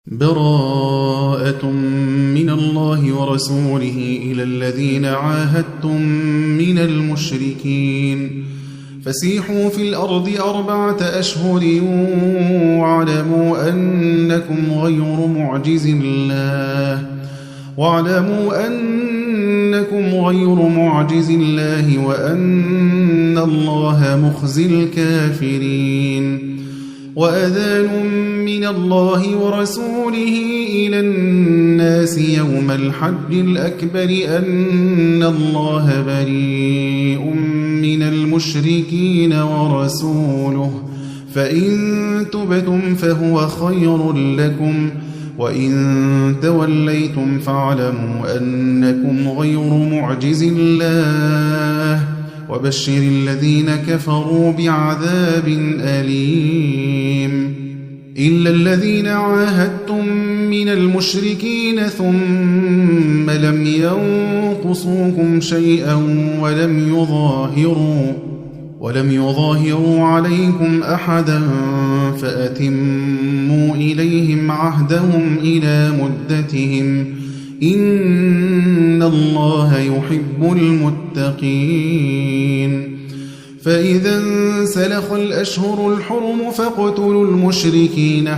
براءة من الله ورسوله إلى الذين عاهدتم من المشركين فسيحوا في الأرض 4 أشهر واعلموا أنكم غير معجز الله وأن الله مخزي الكافرين وأذان من الله ورسوله إلى الناس يوم الحج الأكبر أن الله بريء من المشركين ورسوله فإن تبتم فهو خير لكم وإن توليتم فاعلموا أنكم غير معجز الله وبشر الذين كفروا بعذاب أليم إلا الذين عاهدتم من المشركين ثم لم ينقصوكم شيئا ولم يظاهروا عليكم أحدا فأتموا إليهم عهدهم إلى مدتهم إن الله يحب المتقين فإذا انسلخ الأشهر الحرم فاقتلوا المشركين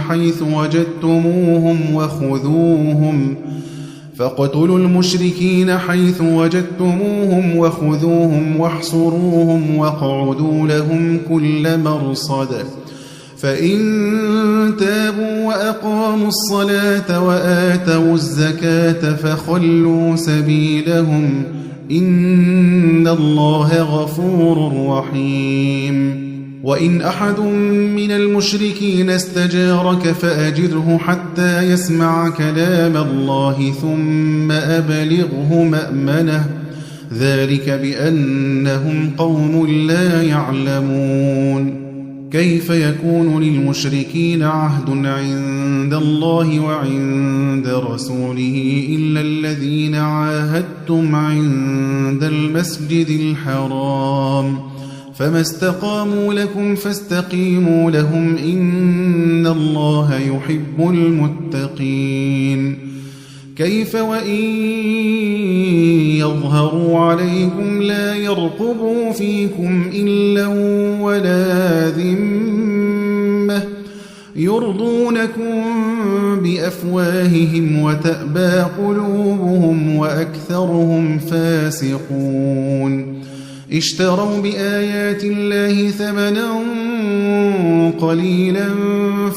حيث وجدتموهم وخذوهم واحصروهم واقعدوا لهم كل مرصد فإن تابوا وأقاموا الصلاة وآتوا الزكاة فخلوا سبيلهم إن الله غفور رحيم وإن أحد من المشركين استجارك فأجره حتى يسمع كلام الله ثم أبلغه مأمنه ذلك بأنهم قوم لا يعلمون كيف يكون للمشركين عهد عند الله وعند رسوله إلا الذين عاهدتم عند المسجد الحرام فما استقاموا لكم فاستقيموا لهم إن الله يحب المتقين كيف وإن يظهروا عليكم لا يرقبوا فيكم إلا ولا ذمة يرضونكم بأفواههم وتأبى قلوبهم وأكثرهم فاسقون اشتروا بآيات الله ثمنا قليلا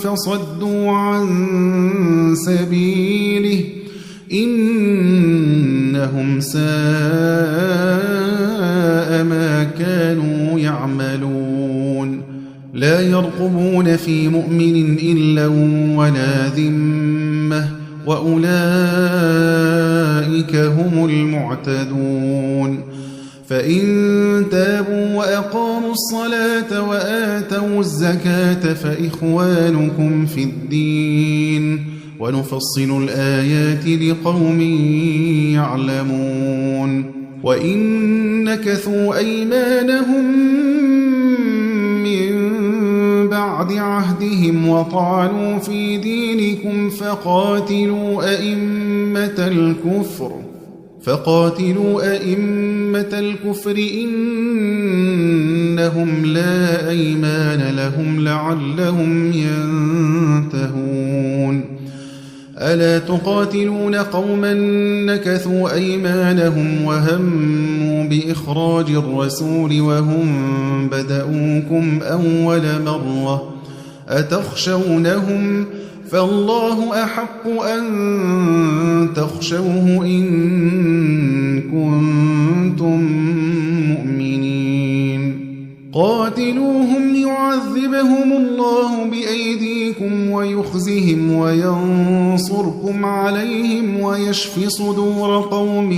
فصدوا عن سبيله إنهم ساء ما كانوا يعملون لا يرقبون في مؤمن إلا ولا ذمة وأولئك هم المعتدون فإن تابوا وأقاموا الصلاة وآتوا الزكاة فإخوانكم في الدين ونفصل الآيات لقوم يعلمون وإن نكثوا أيمانهم من بعد عهدهم وطعنوا في دينكم فقاتلوا أئمة الكفر إنهم لا أيمان لهم لعلهم ينتهون ألا تقاتلون قوما نكثوا أيمانهم وهموا بإخراج الرسول وهم بدؤوكم أول مرة أتخشونهم فالله أحق أن تخشوه إن كنتم مؤمنين قاتلوهم يعذبهم الله بأيديكم ويخزهم وينصركم عليهم ويشف صدور قوم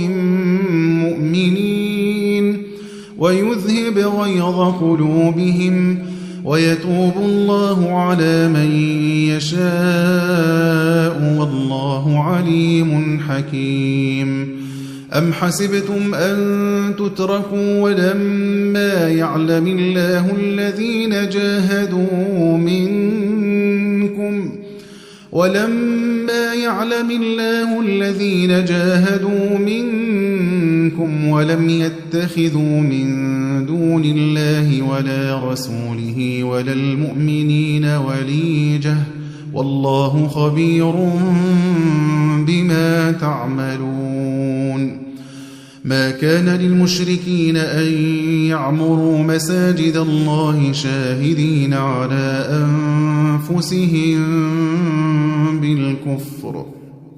مؤمنين ويذهب غيظ قلوبهم ويتوب الله على من يشاء والله عليم حكيم أم حسبتم أن تتركوا ولما يعلم الله الذين جاهدوا منكم ولما يعلم الله الذين جاهدوا منكم ولم يتخذوا من دون الله ولا رسوله ولا المؤمنين وليجة والله خبير بما تعملون ما كان للمشركين أن يعمروا مساجد الله شاهدين على أنفسهم بالكفر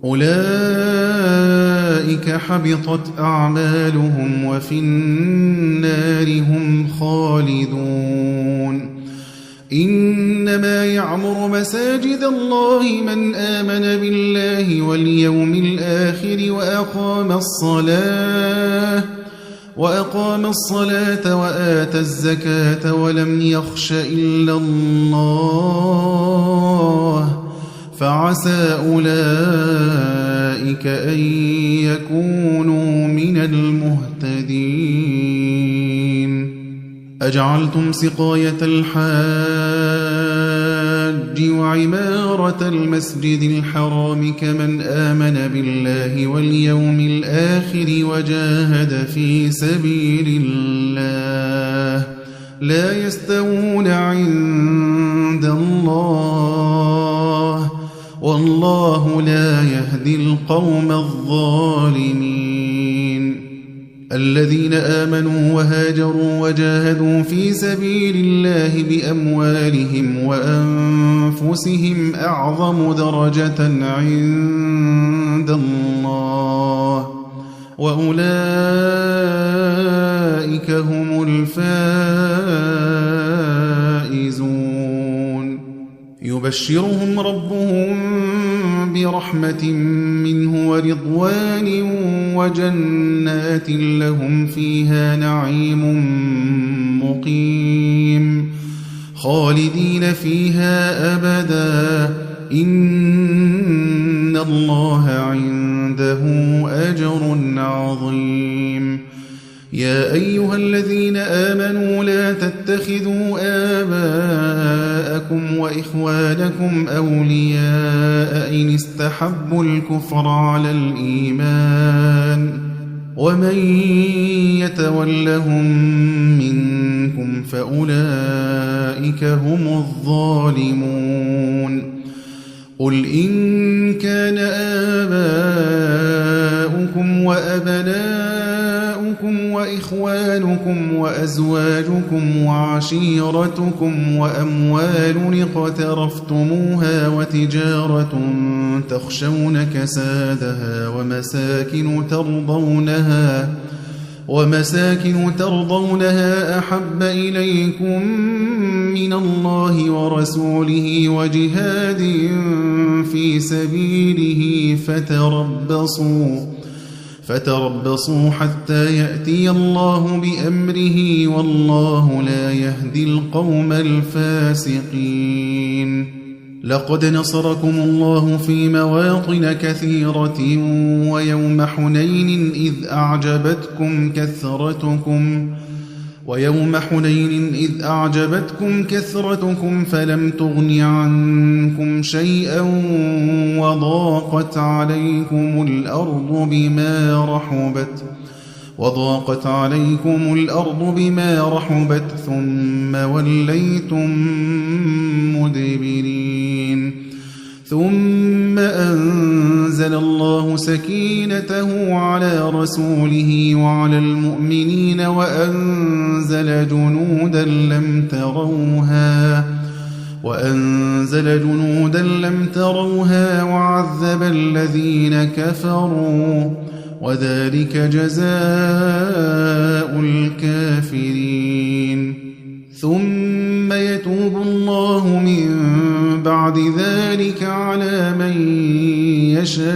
أولئك حبطت أعمالهم وفي النار هم خالدون إنما يعمر مساجد الله من آمن بالله واليوم الآخر وأقام الصلاة وآتى الزكاة ولم يخش إلا الله فعسى أولئك أن يكونوا من المهتدين أجعلتم سقاية الحاج وعمارة المسجد الحرام كمن آمن بالله واليوم الآخر وجاهد في سبيل الله لا يستوون عند الله والله لا يهدي القوم الظالمين الذين آمنوا وهاجروا وجاهدوا في سبيل الله بأموالهم وأنفسهم أعظم درجة عند الله وأولئك هم الفائزون يبشرهم ربهم برحمة منه ورضوان وجنات لهم فيها نعيم مقيم خالدين فيها أبدا إن الله عنده أجر عظيم يا أيها الذين آمنوا لا تتخذوا آباءكم وإخوانكم أولياء إن استحبوا الكفر على الإيمان ومن يتولهم منكم فأولئك هم الظالمون قل إن كان آباؤكم وأبناؤكم وإخوانكم وأزواجكم وعشيرتكم وأموال اقترفتموها تخشون كسادها ومساكن ترضونها أحب إليكم من الله ورسوله وجهاد في سبيله فتربصوا حتى يأتي الله بأمره والله لا يهدي القوم الفاسقين لقد نصركم الله في مواطن كثيرة ويوم حنين إذ أعجبتكم كثرتكم فلم تغن عنكم شيئا وضاقت عليكم الأرض بما رحبت ثم وليتم مدبرين ثم أنزل الله سكينته على رسوله وعلى المؤمنين وأنزل جنودا لم تروها وعذب الذين كفروا وذلك جزاء الكافرين ثم يتوب الله من بعد ذلك على من يشاء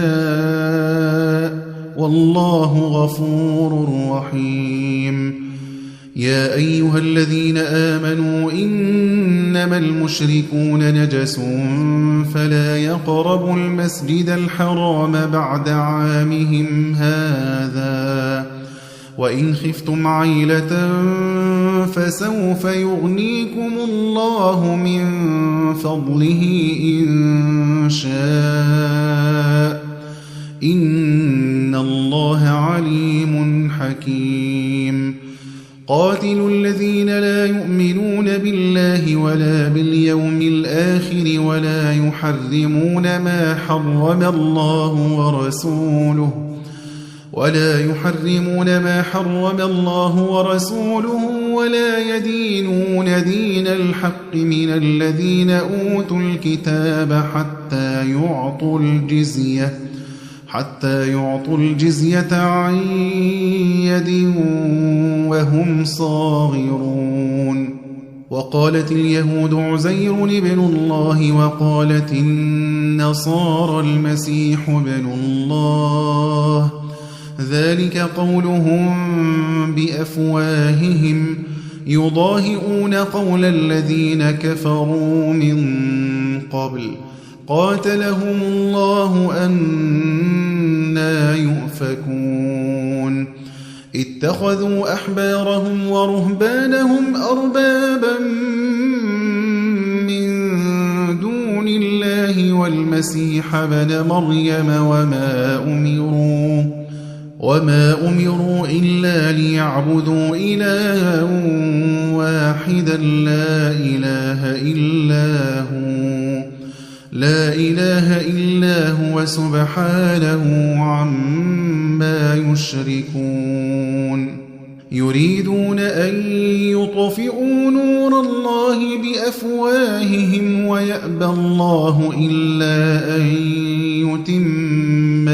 والله غفور رحيم يا أيها الذين آمنوا إنما المشركون نجس فلا يقربوا المسجد الحرام بعد عامهم هذا وإن خفتم عيلة فسوف يغنيكم الله من فضله إن شاء إن الله عليم حكيم قاتلوا الذين لا يؤمنون بالله ولا باليوم الآخر ولا يحرمون ما حرم الله ورسوله ولا يدينون دين الحق من الذين أوتوا الكتاب حتى يعطوا الجزية عن يد وهم صاغرون وقالت اليهود عزير ابن الله وقالت النصارى المسيح ابن الله ذلك قولهم بأفواههم يضاهئون قول الذين كفروا من قبل قاتلهم الله أنى يؤفكون اتخذوا أحبارهم ورهبانهم أربابا من دون الله والمسيح ابن مريم وما أمروا إلا ليعبدوا إلها واحدا لا إله إلا هو سبحانه عما يشركون يريدون أن يطفئوا نور الله بأفواههم ويأبى الله إلا أن يتم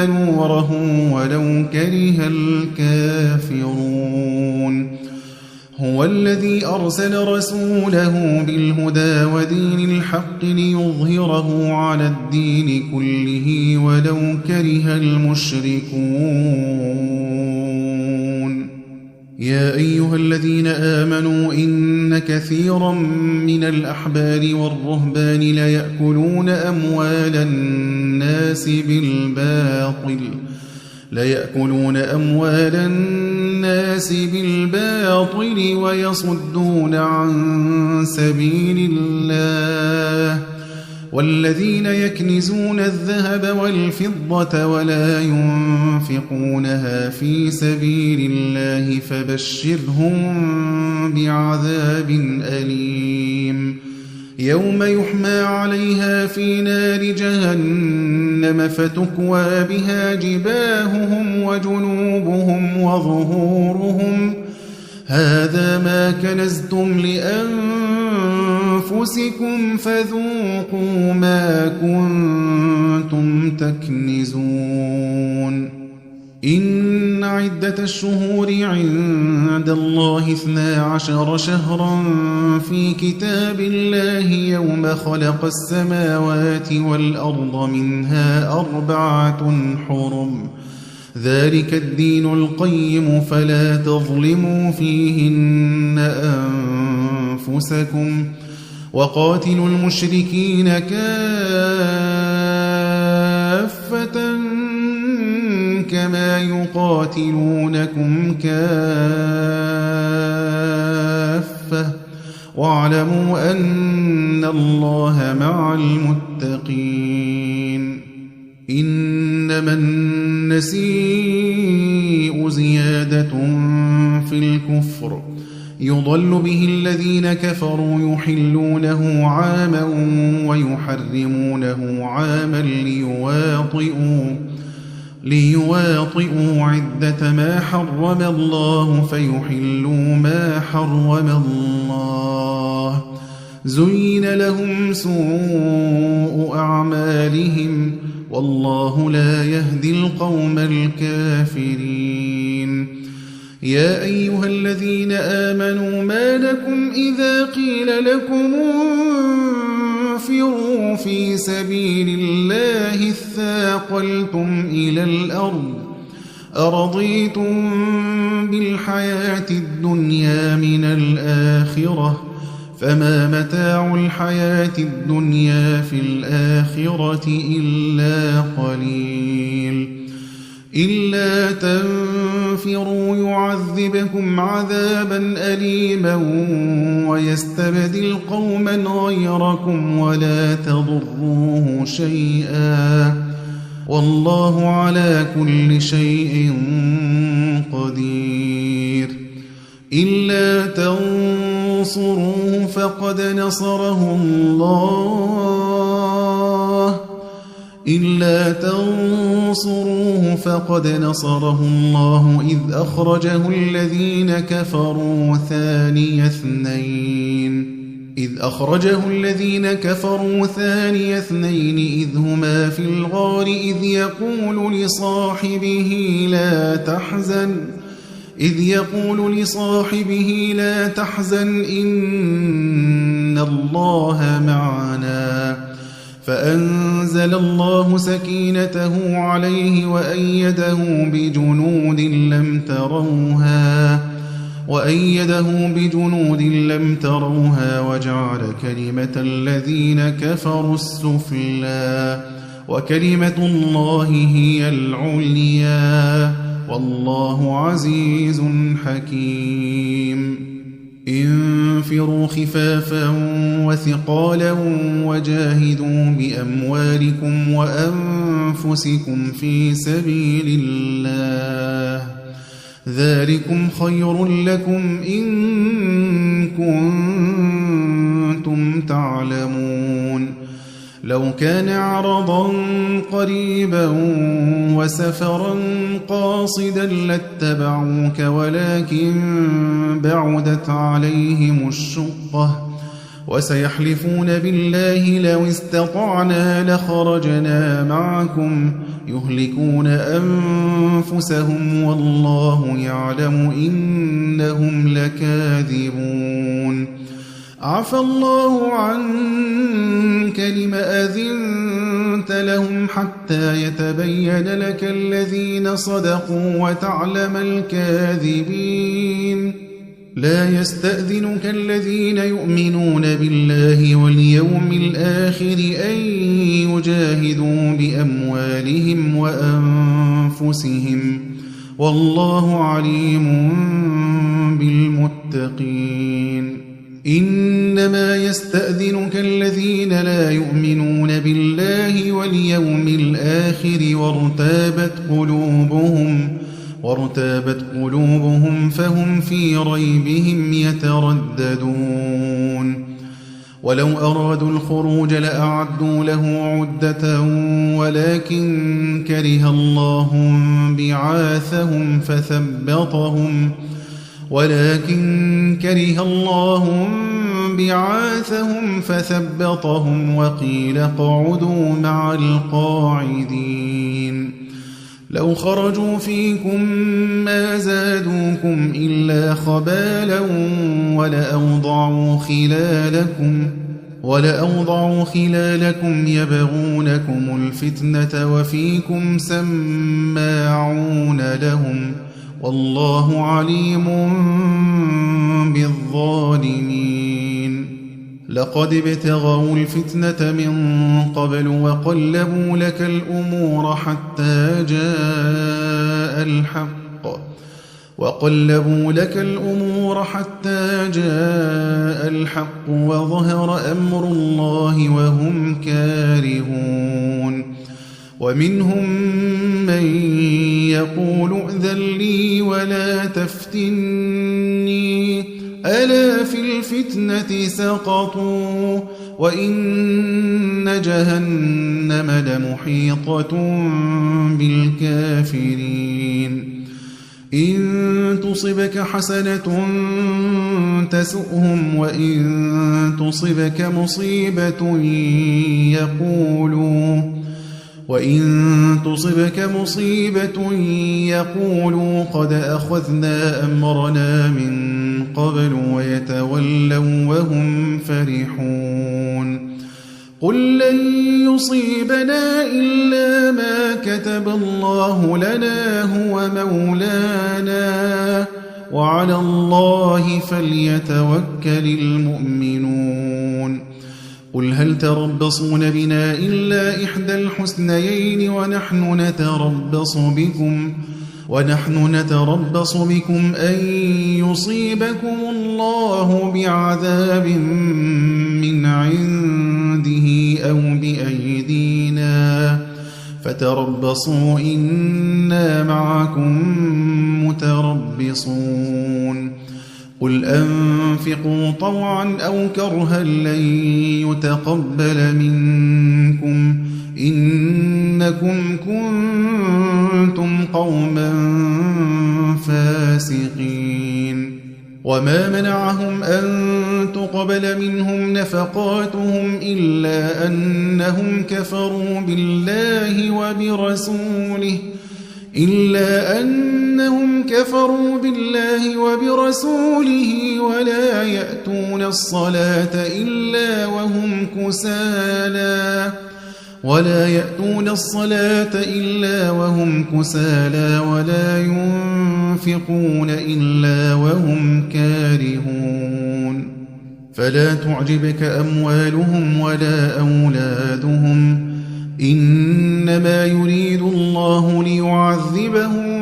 نوره ولو كره الكافرون هو الذي أرسل رسوله بالهدى ودين الحق ليظهره على الدين كله ولو كره المشركون يا أيها الذين آمنوا إن كثيرا من الأحبار والرهبان ليأكلون أموال الناس بالباطل ويصدون عن سبيل الله والذين يكنزون الذهب والفضة ولا ينفقونها في سبيل الله فبشرهم بعذاب أليم يوم يحمى عليها في نار جهنم فتكوى بها جباههم وجنوبهم وظهورهم هذا ما كنزتم لأنفسكم فذوقوا ما كنتم تكنزون إن عدة الشهور عند الله 12 شهرا في كتاب الله يوم خلق السماوات والأرض منها 4 حرم ذلك الدين القيم فلا تظلموا فيهن أنفسكم وقاتلوا المشركين كافة كما يقاتلونكم كافة واعلموا أن الله مع المتقين إنما النسيء زيادة في الكفر يضل به الذين كفروا يحلونه عاما ويحرمونه عاما ليواطئوا عدة ما حرم الله فيحلوا ما حرم الله زين لهم سوء أعمالهم والله لا يهدي القوم الكافرين يا أيها الذين آمنوا ما لكم إذا قيل لكم انفروا في سبيل الله اثاقلتم إلى الأرض أرضيتم بالحياة الدنيا من الآخرة فما متاع الحياة الدنيا في الآخرة إلا قليل إلا تنفروا يعذبكم عذابا أليما ويستبدل قوما غيركم ولا تضروه شيئا والله على كل شيء قدير إلا تنصروه فقد نصره الله إذ أخرجه الذين كفروا ثاني اثنين إذ هما في الغار إذ يقول لصاحبه لا تحزن إن الله معنا فأنزل الله سكينته عليه وأيده بجنود لم تروها وجعل كلمة الذين كفروا السفلى وكلمة الله هي العليا والله عزيز حكيم انفروا خفافا وثقالا وجاهدوا بأموالكم وأنفسكم في سبيل الله ذلكم خير لكم إن كنتم تعلمون لو كان عرضا قريبا وسفرا قاصدا لاتبعوك ولكن بعدت عليهم الشقة وسيحلفون بالله لو استطعنا لخرجنا معكم يهلكون أنفسهم والله يعلم إنهم لكاذبون عفى الله عنك لم أذنت لهم حتى يتبين لك الذين صدقوا وتعلم الكاذبين لا يستأذنك الذين يؤمنون بالله واليوم الآخر أن يجاهدوا بأموالهم وأنفسهم والله عليم بالمتقين إنما يستأذنك الذين لا يؤمنون بالله واليوم الآخر وارتابت قلوبهم فهم في ريبهم يترددون ولو أرادوا الخروج لأعدوا له عدة ولكن كره الله بعاثهم فثبطهم وقيل اقعدوا مع القاعدين لو خرجوا فيكم ما زادوكم إلا خبالا ولأوضعوا خلالكم يبغونكم الفتنة وفيكم سماعون لهم والله عليم بالظالمين لقد ابتغوا الفتنة من قبل وقلبوا لك الأمور حتى جاء الحق وظهر أمر الله وهم كارهون ومنهم من يقول ائذن لي ولا تفتني ألا في الفتنة سقطوا وإن جهنم لمحيطة بالكافرين إن تصبك حسنة تسؤهم وإن تصبك مصيبة يقولوا قد أخذنا أمرنا من قبل ويتولوا وهم فرحون قل لن يصيبنا إلا ما كتب الله لنا هو مولانا وعلى الله فليتوكل المؤمنون قل هل تربصون بنا إلا إحدى الحسنيين ونحن نتربص بكم أن يصيبكم الله بعذاب من عنده أو بأيدينا فتربصوا إنا معكم متربصون قل أنفقوا طوعا أو كرها لن يتقبل منكم إنكم كنتم قوما فاسقين وما منعهم أن تقبل منهم نفقاتهم إلا أنهم كفروا بالله وبرسوله ولا يأتون الصلاة إلا وهم كسالى ولا ينفقون إلا وهم كارهون فلا تعجبك أموالهم ولا أولادهم إنما يريد الله ليعذبهم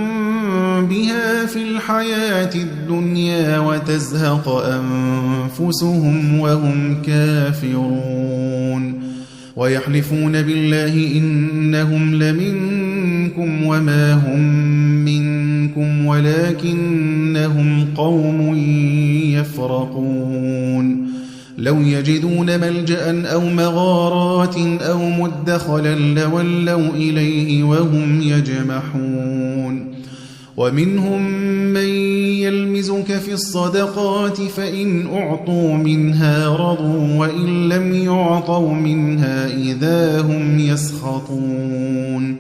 بها في الحياة الدنيا وتزهق أنفسهم وهم كافرون ويحلفون بالله إنهم لمنكم وما هم منكم ولكنهم قوم يفرقون لو يجدون ملجأ أو مغارات أو مدخلا لولوا إليه وهم يجمحون ومنهم من يلمزك في الصدقات فإن أعطوا منها رضوا وإن لم يعطوا منها إذا هم يسخطون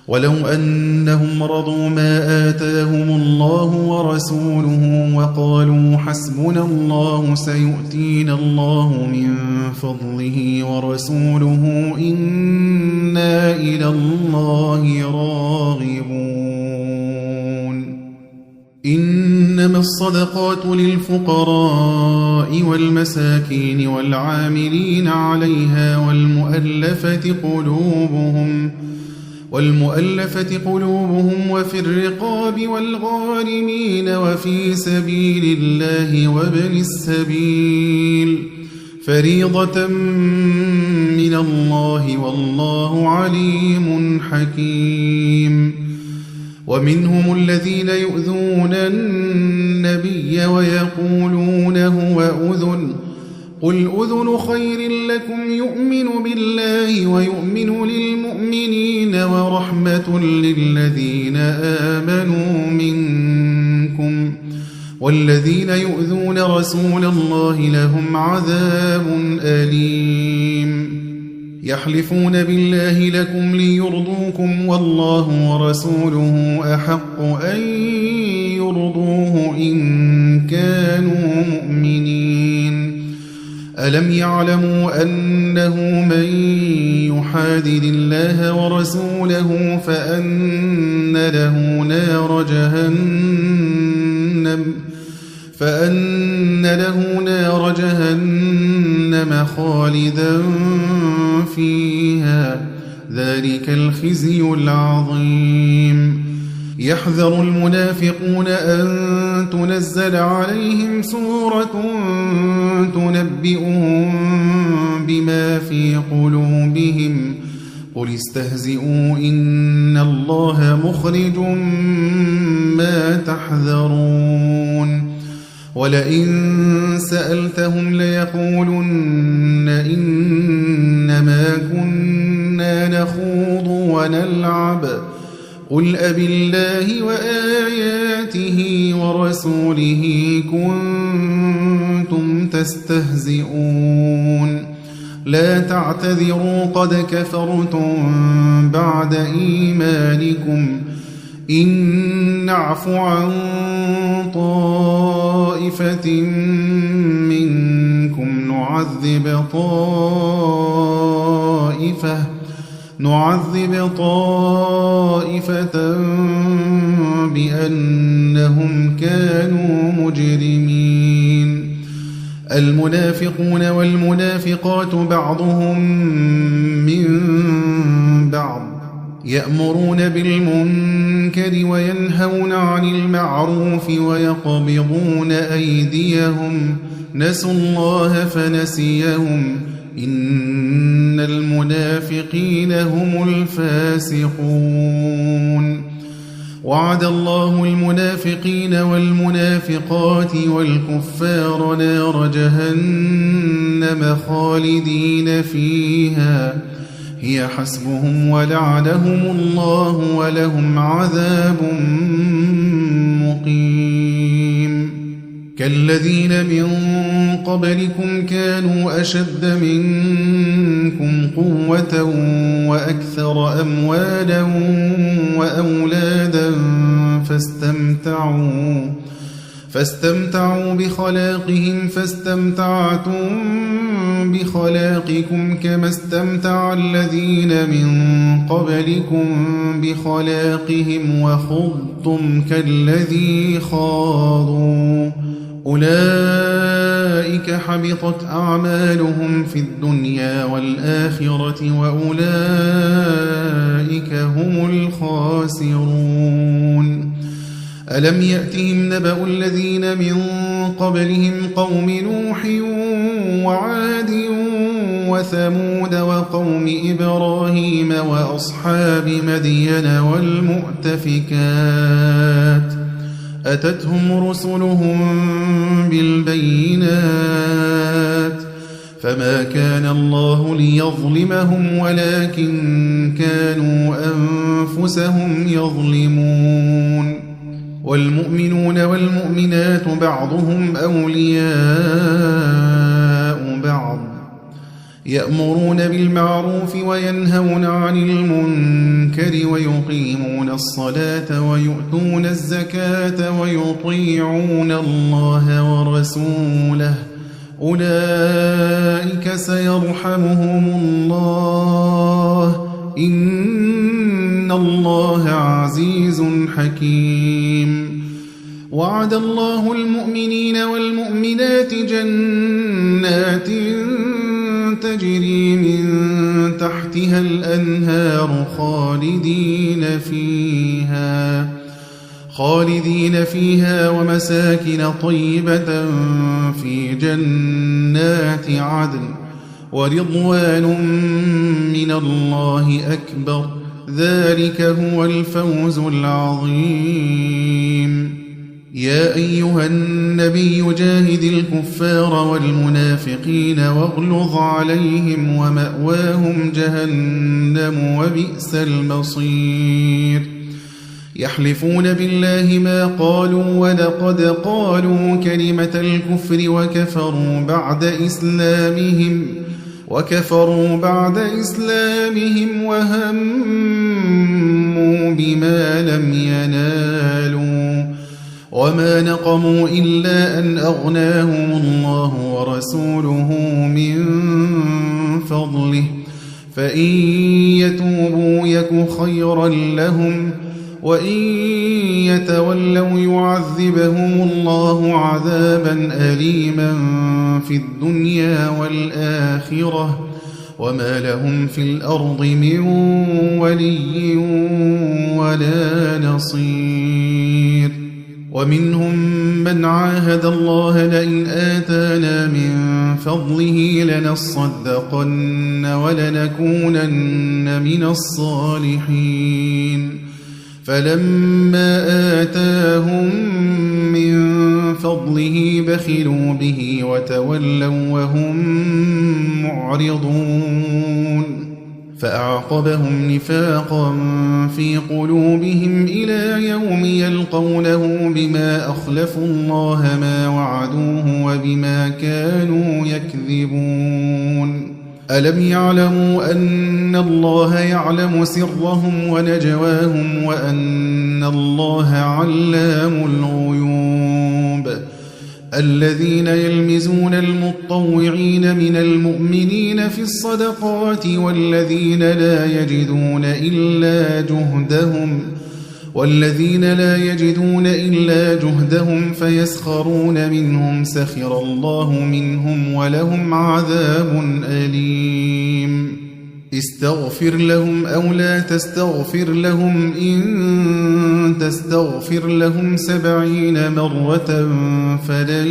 ولو أنهم رضوا ما آتاهم الله ورسوله وقالوا حسبنا الله سيؤتينا الله من فضله ورسوله إنا إلى الله راغبون إنما الصدقات للفقراء والمساكين والعاملين عليها والمؤلفة قلوبهم وفي الرقاب والغارمين وفي سبيل الله وابن السبيل فريضة من الله والله عليم حكيم ومنهم الذين يؤذون النبي ويقولون هو أذن قل أذن خير لكم يؤمن بالله ويؤمن للمؤمنين ورحمة للذين آمنوا منكم والذين يؤذون رسول الله لهم عذاب أليم يحلفون بالله لكم ليرضوكم والله ورسوله أحق أن يرضوه إن كانوا مؤمنين ألم يعلموا أنه من يحادد الله ورسوله فأن له نار جهنم خالدا فيها ذلك الخزي العظيم يحذر المنافقون أن تنزل عليهم سورة تنبئهم بما في قلوبهم قل استهزئوا إن الله مخرج ما تحذرون ولئن سألتهم ليقولن إنما كنا نخوض ونلعب قل أبالله وآياته ورسوله كنتم تستهزئون لا تعتذروا قد كفرتم بعد إيمانكم إن نعف عن طائفة منكم نعذب طائفة بأنهم كانوا مجرمين المنافقون والمنافقات بعضهم من بعض يأمرون بالمنكر وينهون عن المعروف ويقبضون أيديهم نسوا الله فنسيهم إن المنافقين هم الفاسقون وعد الله المنافقين والمنافقات والكفار نار جهنم خالدين فيها هي حسبهم ولعنهم الله ولهم عذاب مقيم كالذين من قبلكم كانوا أشد منكم قوة وأكثر أموالا وأولادا فاستمتعوا بخلاقهم فاستمتعتم بخلاقكم كما استمتع الذين من قبلكم بخلاقهم وخضتم كالذي خاضوا أولئك حبطت أعمالهم في الدنيا والآخرة وأولئك هم الخاسرون ألم يأتهم نبأ الذين من قبلهم قوم نوح وعاد وثمود وقوم إبراهيم وأصحاب مدين والمؤتفكات أتتهم رسلهم بالبينات فما كان الله ليظلمهم ولكن كانوا أنفسهم يظلمون والمؤمنون والمؤمنات بعضهم أولياء بعض يأمرون بالمعروف وينهون عن المنكر ويقيمون الصلاة ويؤتون الزكاة ويطيعون الله ورسوله أولئك سيرحمهم الله إن الله عزيز حكيم وعد الله المؤمنين والمؤمنات جنات تجري من تحتها الأنهار خالدين فيها ومساكن طيبة في جنات عدن ورضوان من الله أكبر ذلك هو الفوز العظيم يا أيها النبي جاهد الكفار والمنافقين واغلظ عليهم ومأواهم جهنم وبئس المصير يحلفون بالله ما قالوا ولقد قالوا كلمة الكفر وكفروا بعد إسلامهم وهموا بما لم ينالوا وما نقموا إلا أن أغناهم الله ورسوله من فضله فإن يتوبوا يك خيرا لهم وإن يتولوا يعذبهم الله عذابا أليما في الدنيا والآخرة وما لهم في الأرض من ولي ولا نصير ومنهم من عاهد الله لئن آتانا من فضله لنصدقن ولنكونن من الصالحين فلما آتاهم من فضله بخلوا به وتولوا وهم معرضون فأعقبهم نفاقا في قلوبهم إلى يوم يلقونه بما أخلفوا الله ما وعدوه وبما كانوا يكذبون ألم يعلموا أن الله يعلم سرهم ونجواهم وأن الله علام الغيوب الذين يلمزون المطوعين من المؤمنين في الصدقات والذين لا يجدون إلا جهدهم والذين لا يجدون إلا جهدهم فيسخرون منهم سخر الله منهم ولهم عذاب أليم استغفر لهم أو لا تستغفر لهم إن تستغفر لهم 70 مرة فلن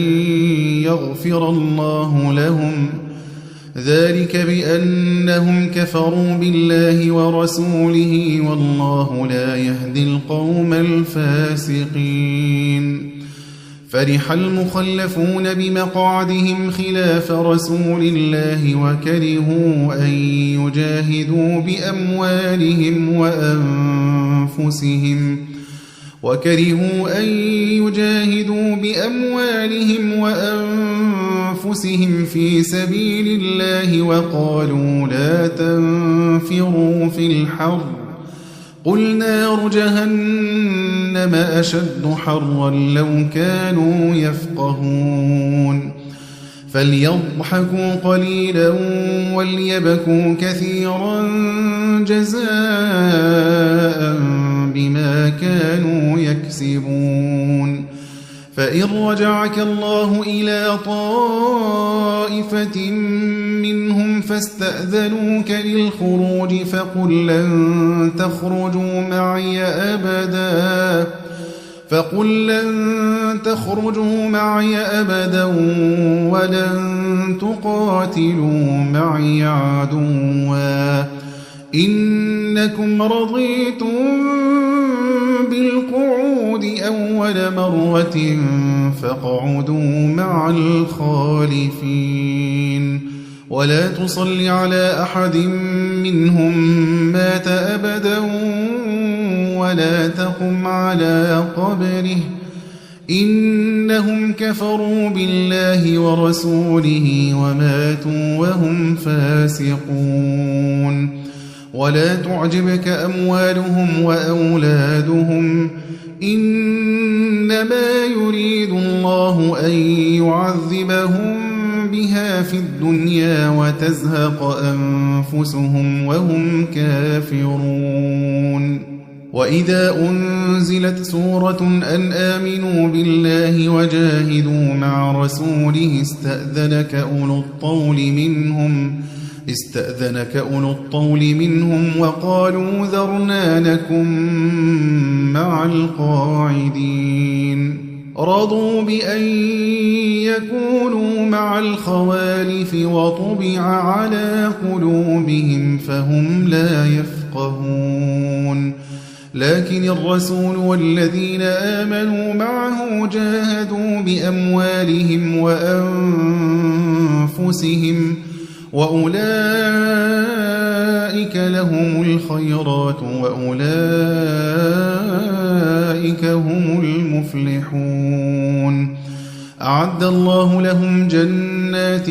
يغفر الله لهم ذلك بأنهم كفروا بالله ورسوله والله لا يهدي القوم الفاسقين فرح المخلفون بمقعدهم خلاف رسول الله وكرهوا أن يجاهدوا بأموالهم وأنفسهم في سبيل الله وقالوا لا تنفروا في الحر قل نار جهنم أشد حرا لو كانوا يفقهون فليضحكوا قليلا وليبكوا كثيرا جزاء بما كانوا يكسبون فإن رجعك الله إلى طائفة منهم فاستأذنوك للخروج فقل لن تخرجوا معي أبدا ولن تقاتلوا معي عدوا إنكم رضيتم بالقعود أول مرة فاقعدوا مع الخالفين ولا تصل على أحد منهم مات أبدا ولا تقم على قبره إنهم كفروا بالله ورسوله وماتوا وهم فاسقون ولا تعجبك أموالهم وأولادهم إنما يريد الله أن يعذبهم بها في الدنيا وتزهق أنفسهم وهم كافرون وإذا أنزلت سورة أن آمنوا بالله وجاهدوا مع رسوله استأذنك أولو الطول منهم وقالوا ذرنا نكن مع القاعدين رضوا بأن يكونوا مع الخوالف وطبع على قلوبهم فهم لا يفقهون لكن الرسول والذين آمنوا معه جاهدوا بأموالهم وأنفسهم وأولئك لهم الخيرات وأولئك هم المفلحون أعد الله لهم جنات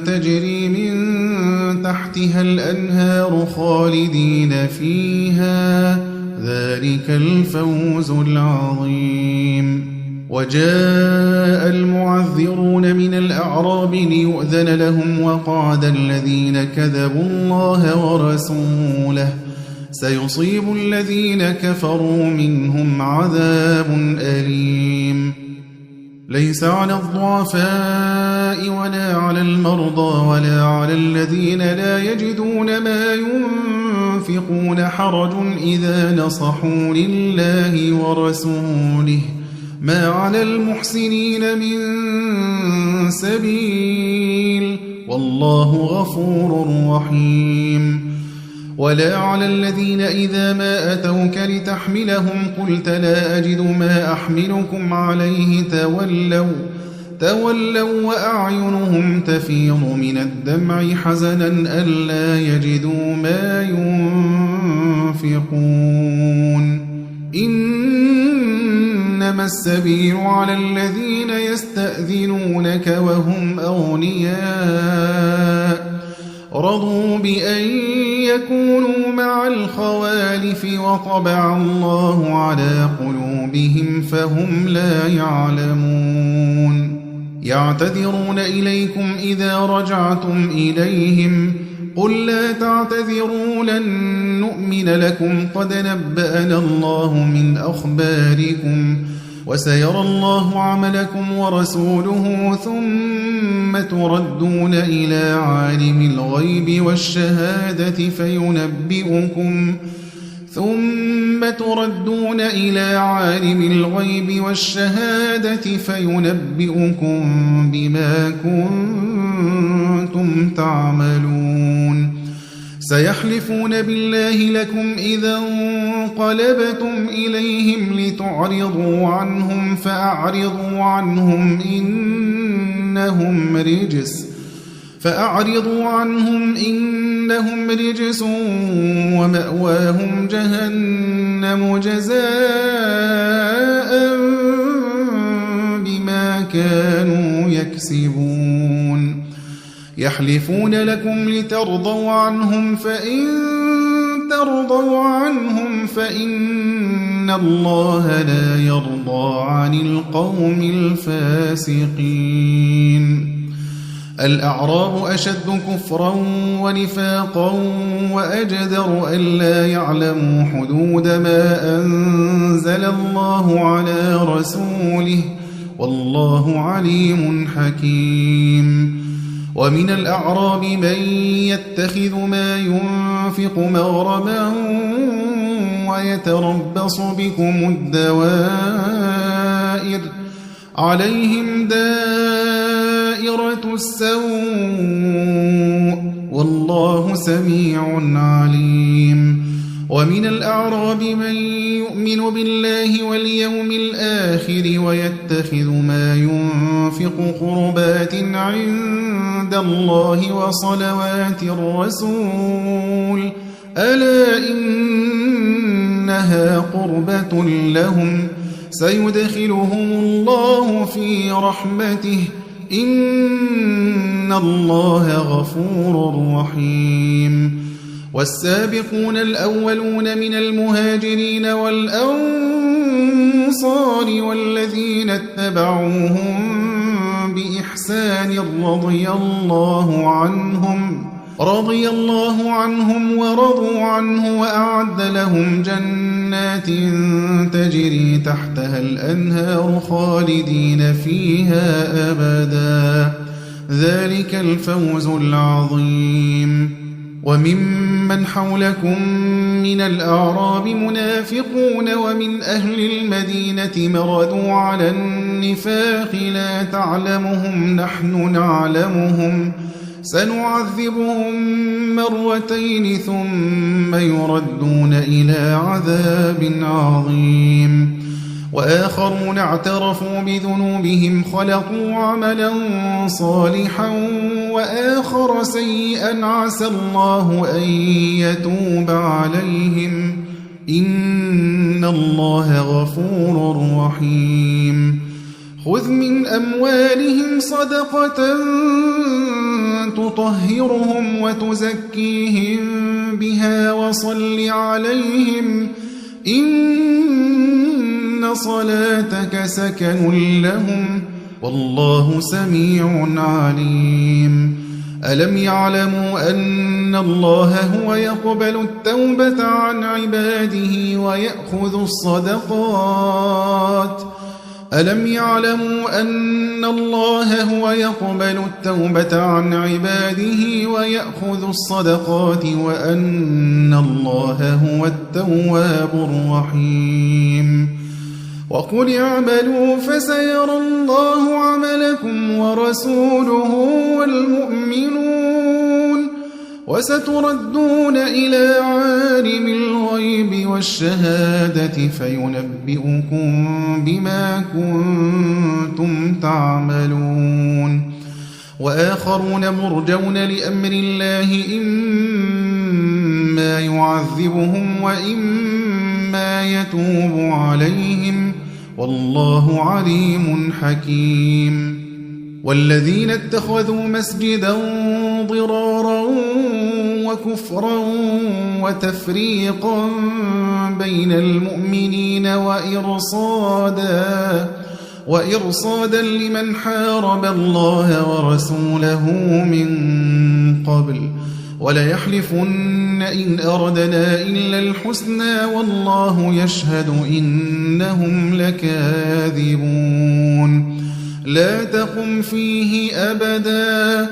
تجري من تحتها الأنهار خالدين فيها ذلك الفوز العظيم وجاء المعذرون من الأعراب ليؤذن لهم وقعد الذين كذبوا الله ورسوله سيصيب الذين كفروا منهم عذاب أليم ليس على الضعفاء ولا على المرضى ولا على الذين لا يجدون ما ينفقون حرج إذا نصحوا لله ورسوله ما على المحسنين من سبيل والله غفور رحيم ولا على الذين إذا ما أتوك لتحملهم قلت لا أجد ما أحملكم عليه تولوا وأعينهم تفيض من الدمع حزنا ألا يجدوا ما ينفقون إنما السبيل على الذين يستأذنونك وهم أغنياء رضوا بأن يكونوا مع الخوالف وطبع الله على قلوبهم فهم لا يعلمون يعتذرون إليكم إذا رجعتم إليهم قل لا تعتذروا لن نؤمن لكم قد نبأنا الله من أخباركم وسيرى الله عملكم ورسوله ثم تردون إلى عالم الغيب والشهادة فينبئكم بما كنتم تعملون سيحلفون بالله لكم إذا انقلبتم إليهم لتعرضوا عنهم فأعرضوا عنهم إنهم رجس ومأواهم جهنم جزاء بما كانوا يكسبون يحلفون لكم لترضوا عنهم فإن ترضوا عنهم فإن الله لا يرضى عن القوم الفاسقين الأعراب أشد كفرا ونفاقا وأجدر ألا يعلموا حدود ما أنزل الله على رسوله والله عليم حكيم ومن الأعراب من يتخذ ما ينفق مغرما ويتربص بكم الدوائر عليهم دائرة السوء والله سميع عليم ومن الأعراب من يؤمن بالله واليوم الآخر ويتخذ ما ينفق قربات عند الله وصلوات الرسول ألا إنها قربة لهم سيدخلهم الله في رحمته إن الله غفور رحيم والسابقون الأولون من المهاجرين والأنصار والذين اتبعوهم بإحسان رضي الله عنهم ورضوا عنه وأعد لهم جنات تجري تحتها الأنهار خالدين فيها أبدا ذلك الفوز العظيم وممن حولكم من الأعراب منافقون ومن أهل المدينة مردوا على النفاق لا تعلمهم نحن نعلمهم سنعذبهم مرتين ثم يردون إلى عذاب عظيم وآخرون اعترفوا بذنوبهم خلقوا عملا صالحا وآخر سيئا عسى الله أن يتوب عليهم إن الله غفور رحيم خذ من أموالهم صدقة تطهرهم وتزكيهم بها وصل عليهم إن صلاتك سكن لهم والله سميع عليم ألم يعلموا أن الله هو يقبل التوبة عن عباده ويأخذ الصدقات ألم يعلموا أن الله هو يقبل التوبة عن عباده ويأخذ الصدقات وأن الله هو التواب الرحيم وقل اعملوا فسيرى الله عملكم ورسوله والمؤمنون وستردون إلى عالم الغيب والشهادة فينبئكم بما كنتم تعملون وآخرون مرجون لأمر الله إما يعذبهم وإما يتوب عليهم والله عليم حكيم والذين اتخذوا مسجدا ضرارا وكفرا وتفريقا بين المؤمنين وإرصادا لمن حارب الله ورسوله من قبل وليحلفن إن أردنا إلا الحسنى والله يشهد إنهم لكاذبون لا تقم فيه أبدا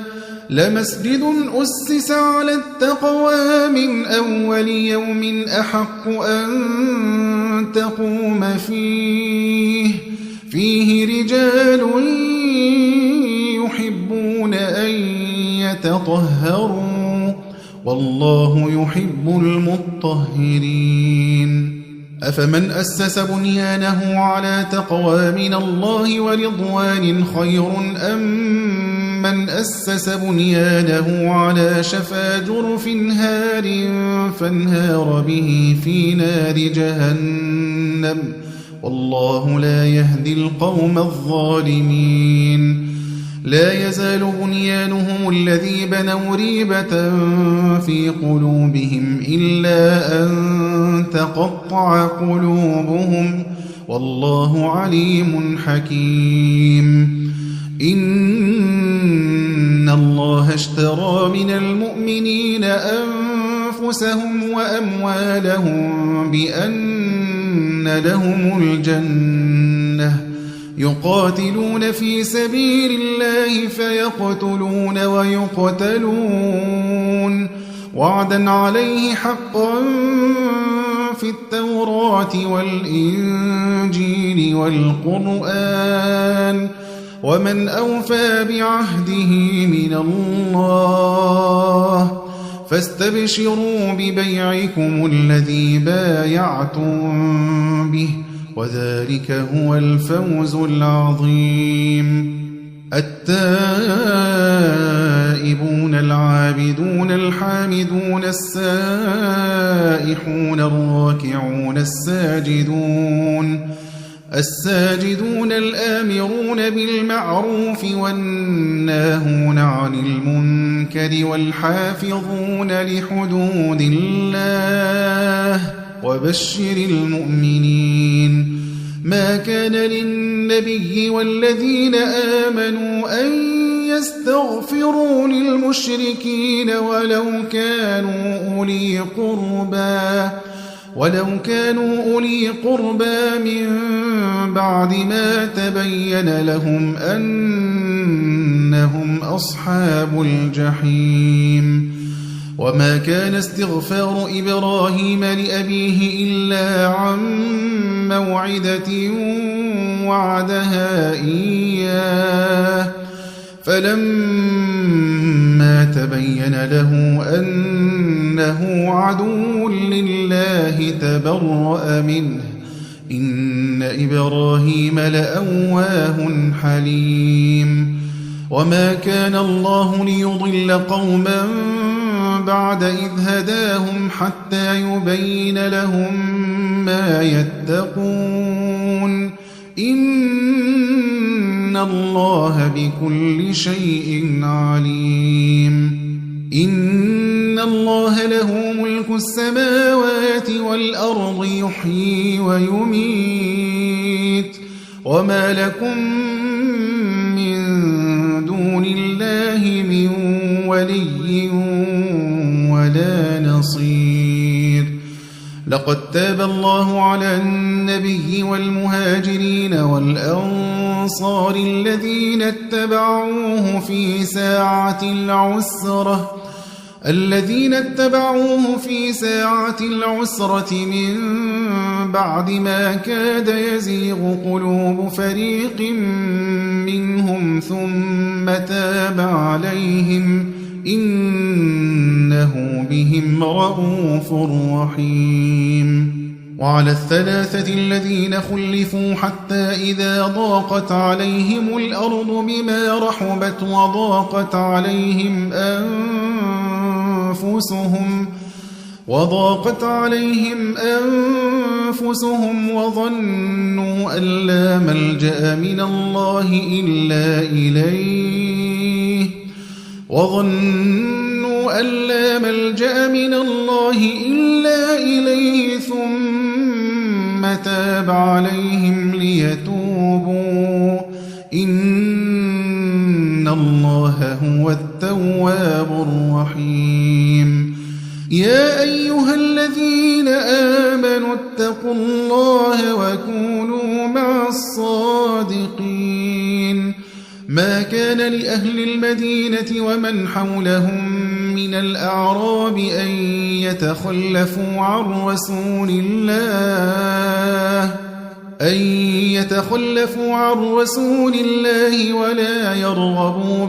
لمسجد أسس على التقوى من أول يوم أحق أن تقوم فيه رجال يحبون أن يتطهروا والله يحب المطهرين أفمن أسس بنيانه على تقوى من الله ورضوان خير أم من أسس بنيانه على شفا جرف هار فانهار به في نار جهنم والله لا يهدي القوم الظالمين لا يزال بنيانهم الذي بنوا ريبة في قلوبهم إلا أن تقطع قلوبهم والله عليم حكيم إن الله اشترى من المؤمنين أنفسهم وأموالهم بأن لهم الجنة يقاتلون في سبيل الله فيقتلون ويقتلون وعدا عليه حقا في التوراة والإنجيل والقرآن ومن أوفى بعهده من الله فاستبشروا ببيعكم الذي بايعتم به وذلك هو الفوز العظيم التائبون العابدون الحامدون السائحون الراكعون الساجدون الآمرون بالمعروف والناهون عن المنكر والحافظون لحدود الله وبشر المؤمنين ما كان للنبي والذين آمنوا أن يستغفروا للمشركين ولو كانوا أولي قربى من بعد ما تبين لهم أنهم أصحاب الجحيم وما كان استغفار إبراهيم لأبيه إلا عن موعدة وعدها إياه فلما تبين له أنه عدو لله تبرأ منه إن إبراهيم لأواه حليم وما كان الله ليضل قوما بعد إذ هداهم حتى يبين لهم ما يتقون إن الله بكل شيء عليم إن الله له ملك السماوات والأرض يحيي ويميت وما لكم من دون الله من ولي ولا نصير لقد تاب الله على النبي والمهاجرين والأنصار الذين اتبعوه في ساعة العسرة من بعد ما كاد يزيغ قلوب فريق منهم ثم تاب عليهم إنه بهم رءوف رحيم وعلى الثلاثة الذين خلفوا حتى إذا ضاقت عليهم الأرض بما رحبت وضاقت عليهم أنفسهم وظنوا أن لا ملجأ من الله إلا إليه ثم تاب عليهم ليتوبوا إن الله هو التواب الرحيم يا أيها الذين آمنوا اتقوا الله وكونوا مع الصادقين ما كان لأهل المدينة ومن حولهم من الأعراب أن يتخلفوا عن رسول الله ولا يرغبوا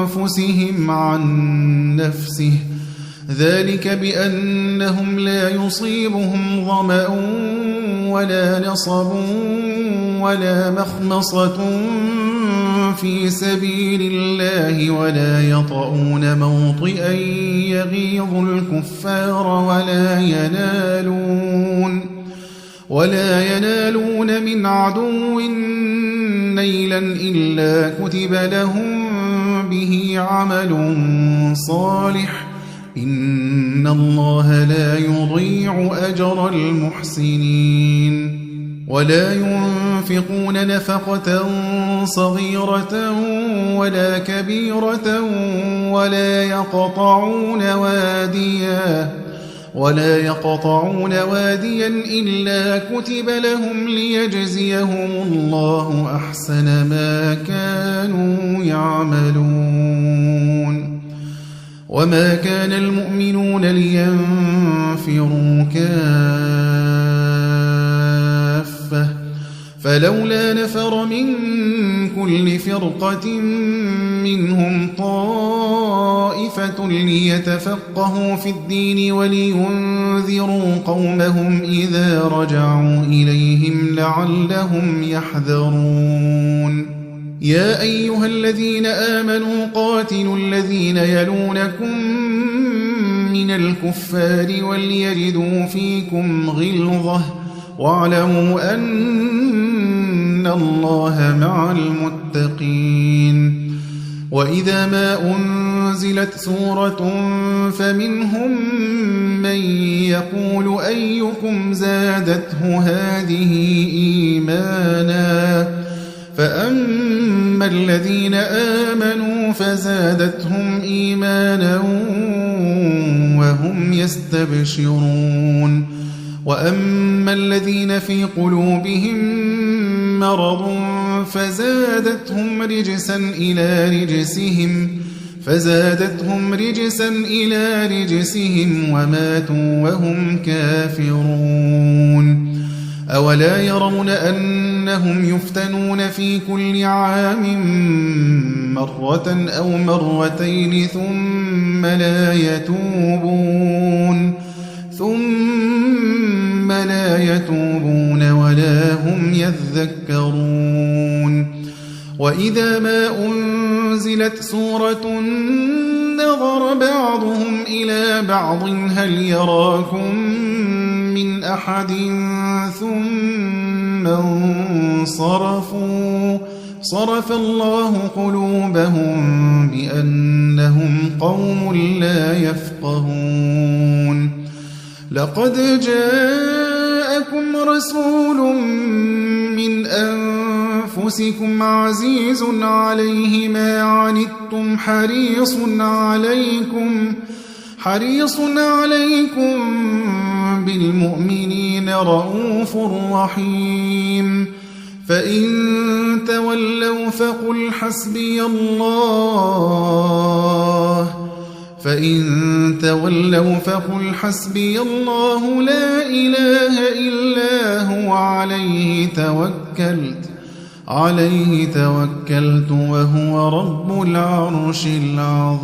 بأنفسهم عن نفسه ذلك بأنهم لا يصيبهم ظمأ ولا نصب ولا مخمصة في سبيل الله ولا يطؤون موطئا يغيظ الكفار ولا ينالون من عدو نيلا إلا كتب لهم به عمل صالح إن الله لا يضيع أجر المحسنين ولا ينفقون نفقة صغيرة ولا كبيرة ولا يقطعون واديا إلا كتب لهم ليجزيهم الله أحسن ما كانوا يعملون وما كان المؤمنون لينفروا كافة فلولا نفر من كل فرقة منهم طائفة ليتفقهوا في الدين ولينذروا قومهم إذا رجعوا إليهم لعلهم يحذرون يا أيها الذين آمنوا قاتلوا الذين يلونكم من الكفار وليجدوا فيكم غلظة واعلموا أن الله مع المتقين وإذا ما أنزلت سورة فمنهم من يقول أيكم زادته هذه إيمانا فأما الذين آمنوا فزادتهم إيمانا وهم يستبشرون وأما الذين في قلوبهم مرض فزادتهم رجسا إلى رجسهم وماتوا وهم كافرون أولا يرون أنهم يفتنون في كل عام مرة أو مرتين ثم لا يتوبون ولا هم يذكرون وإذا ما أنزلت سورة نظر بعضهم إلى بعض هل يراكم من أحد ثم انصرفوا صرف الله قلوبهم بأنهم قوم لا يفقهون لقد جاءكم رسول من أنفسكم عزيز عليه ما عنتم حريص عليكم بالمؤمنين رؤوف رحيم فإن تولوا فقل حسبي الله لا إله إلا هو عليه توكلت وهو رب العرش العظيم